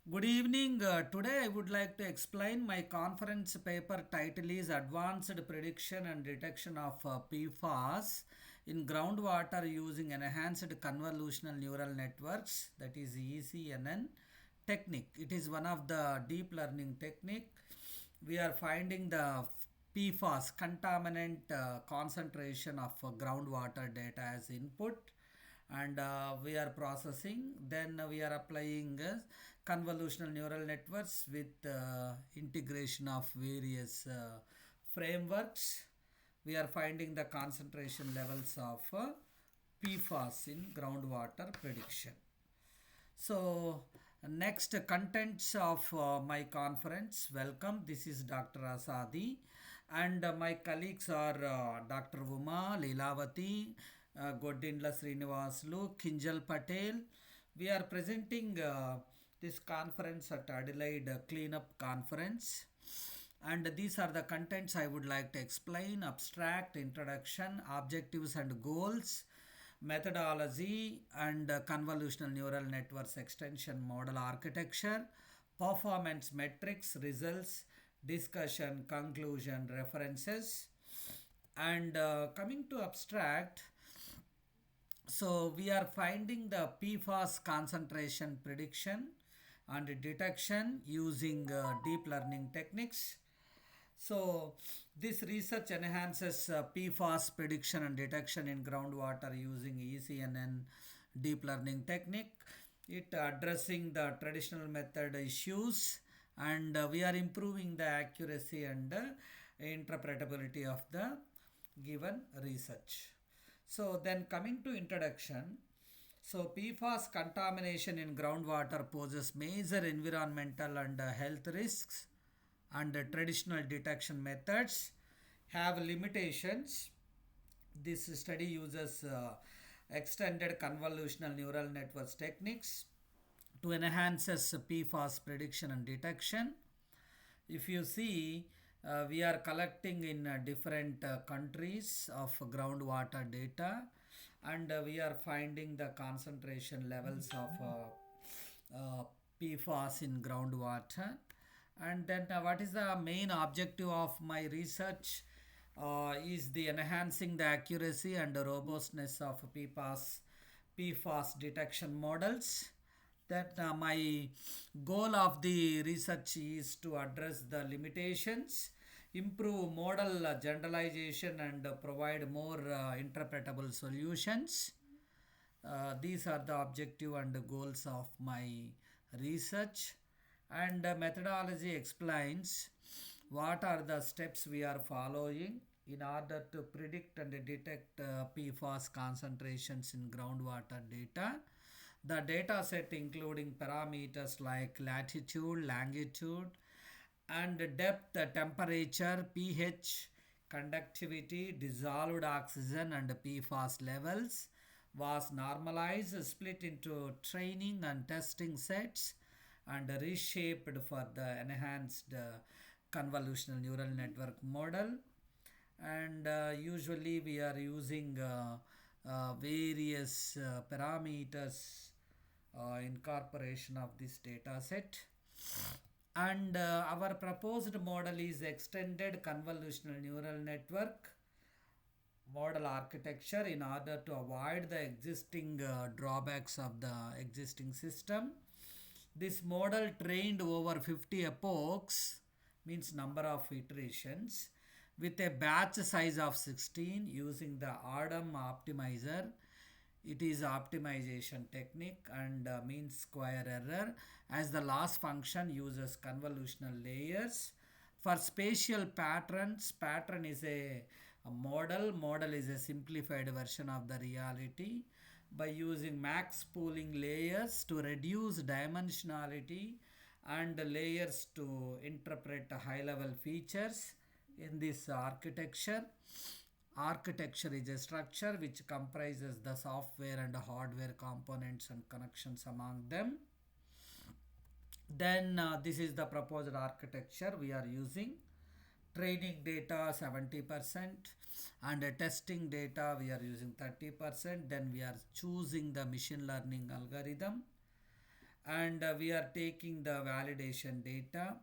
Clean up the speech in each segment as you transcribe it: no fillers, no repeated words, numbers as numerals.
Good evening. Today I would like to explain my conference paper title is Advanced Prediction and Detection of PFAS in Groundwater using Enhanced Convolutional Neural Networks, that is ECNN technique. It is one of the deep learning technique. We are finding the PFAS contaminant concentration of groundwater data as input, and we are processing. Then we are applying convolutional neural networks with integration of various frameworks. We are finding the concentration levels of PFAS in groundwater prediction. So, next contents of my conference. Welcome. This is Dr. Asadi, and my colleagues are Dr. Uma, Leelavati, Godindla Srinivaslu, Kinjal Patel. We are presenting this conference at Adelaide Cleanup Conference. And these are the contents I would like to explain: abstract, introduction, objectives and goals, methodology, and convolutional neural networks extension model architecture, performance metrics, results, discussion, conclusion, references. And coming to abstract, so we are finding the PFAS concentration prediction and detection using deep learning techniques. So this research enhances PFAS prediction and detection in groundwater using ECNN deep learning technique. It addressing the traditional method issues, and we are improving the accuracy and interpretability of the given research. So then coming to introduction, so PFAS contamination in groundwater poses major environmental and health risks, and traditional detection methods have limitations. This study uses extended convolutional neural networks techniques to enhance PFAS prediction and detection. If you see, we are collecting in different countries of groundwater data, and we are finding the concentration levels of PFAS in groundwater. And then what is the main objective of my research? Is the enhancing the accuracy and the robustness of PFAS detection models. That my goal of the research is to address the limitations, improve model generalization, and provide more interpretable solutions. These are the objective and goals of my research. And methodology explains what are the steps we are following in order to predict and detect PFAS concentrations in groundwater data. The data set including parameters like latitude, longitude, and depth, temperature, pH, conductivity, dissolved oxygen, and PFAS levels was normalized, split into training and testing sets, and reshaped for the enhanced convolutional neural network model. And usually we are using various parameters incorporation of this data set. And our proposed model is extended convolutional neural network model architecture in order to avoid the existing drawbacks of the existing system. This model trained over 50 epochs, means number of iterations, with a batch size of 16 using the ADAM optimizer. It is optimization technique and mean square error, as the loss function uses convolutional layers. For spatial patterns, pattern is a model is a simplified version of the reality by using max pooling layers to reduce dimensionality and layers to interpret high level features in this architecture. Architecture is a structure which comprises the software and hardware components and connections among them. Then this is the proposed architecture we are using. Training data 70% and testing data we are using 30%. Then we are choosing the machine learning algorithm, and we are taking the validation data.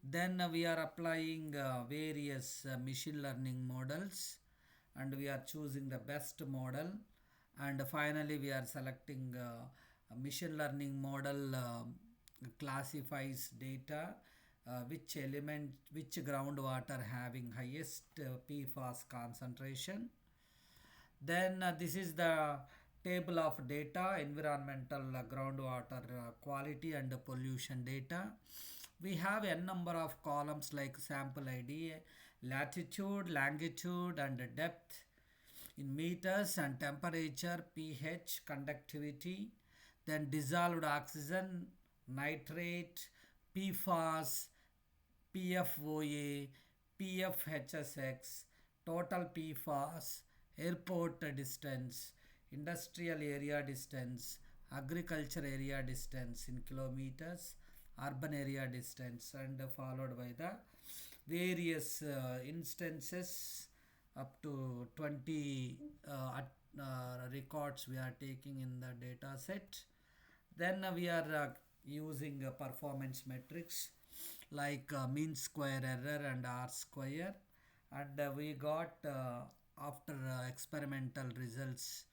Then we are applying various machine learning models, and we are choosing the best model, and finally we are selecting a machine learning model classifies data, which groundwater having highest PFAS concentration. Then this is the table of data, environmental groundwater quality and pollution data. We have n number of columns like sample ID, latitude, longitude and depth in meters, and temperature, pH, conductivity, then dissolved oxygen, nitrate, PFAS, PFOA, PFHSX, total PFAS, airport distance, industrial area distance, agriculture area distance in kilometers, urban area distance, and followed by the various instances up to 20 records we are taking in the data set. Then we are using performance metrics like mean square error and R square, and we got after experimental results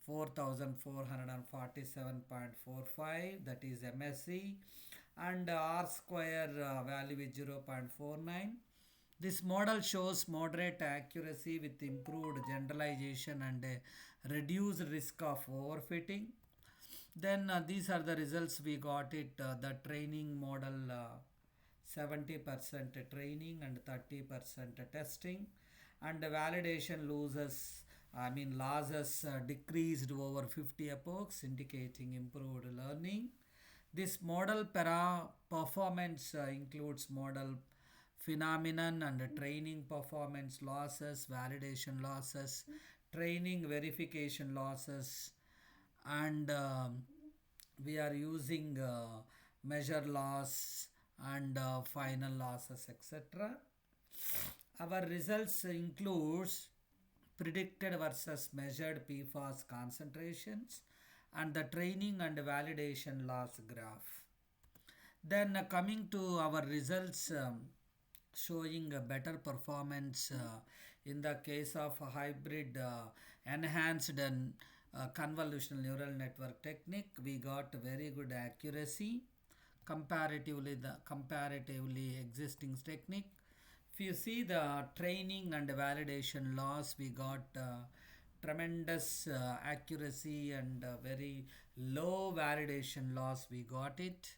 4447.45, that is MSE, and R square value is 0.49. This model shows moderate accuracy with improved generalization and a reduced risk of overfitting. Then these are the results we got it. The training model 70% training and 30% testing, and the validation losses decreased over 50 epochs, indicating improved learning. This model performance includes model phenomenon and training performance losses, validation losses, training verification losses, and we are using measure loss and final losses, etc. Our results includes predicted versus measured PFAS concentrations and the training and validation loss graph. Then coming to our results, showing a better performance in the case of a hybrid enhanced and convolutional neural network technique, we got very good accuracy comparatively existing technique. If you see the training and validation loss, we got tremendous accuracy and very low validation loss, we got it.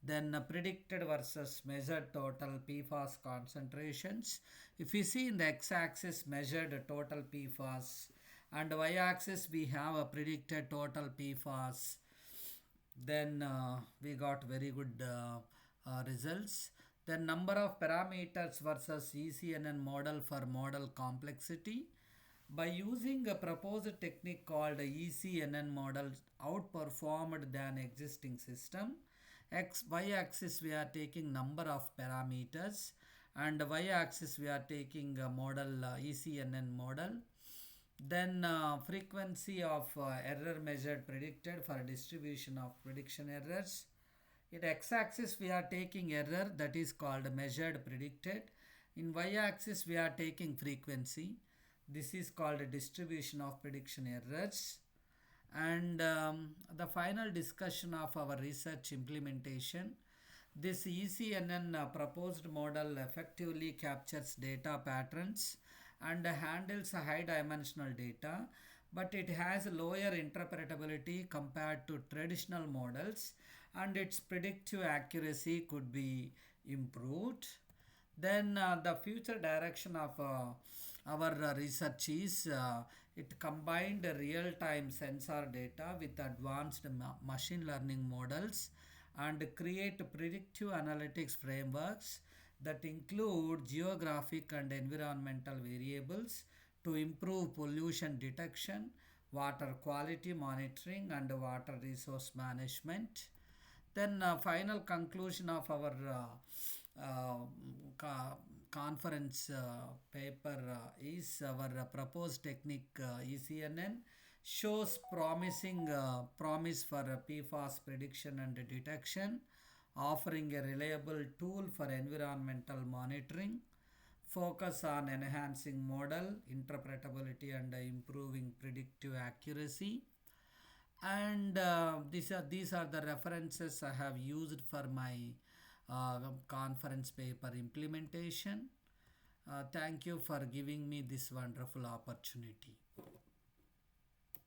Then predicted versus measured total PFAS concentrations. If you see in the x-axis measured total PFAS, and y-axis we have a predicted total PFAS, then we got very good results. Then number of parameters versus ECNN model for model complexity. By using a proposed technique called ECNN model outperformed than existing system. Y-axis we are taking number of parameters, and y-axis we are taking a model ECNN model. Then frequency of error measured predicted for distribution of prediction errors. In x-axis we are taking error, that is called measured predicted. In y-axis we are taking frequency. This is called distribution of prediction errors. And the final discussion of our research implementation. This ECNN proposed model effectively captures data patterns and handles high dimensional data, but it has lower interpretability compared to traditional models, and its predictive accuracy could be improved. Then the future direction of our research is it combined real-time sensor data with advanced machine learning models and create predictive analytics frameworks that include geographic and environmental variables to improve pollution detection, water quality monitoring, and water resource management. Then final conclusion of our conference paper is our proposed technique ECNN shows promising promise for PFAS prediction and detection, offering a reliable tool for environmental monitoring, focus on enhancing model interpretability and improving predictive accuracy. And these are the references I have used for my conference paper implementation. Thank you for giving me this wonderful opportunity.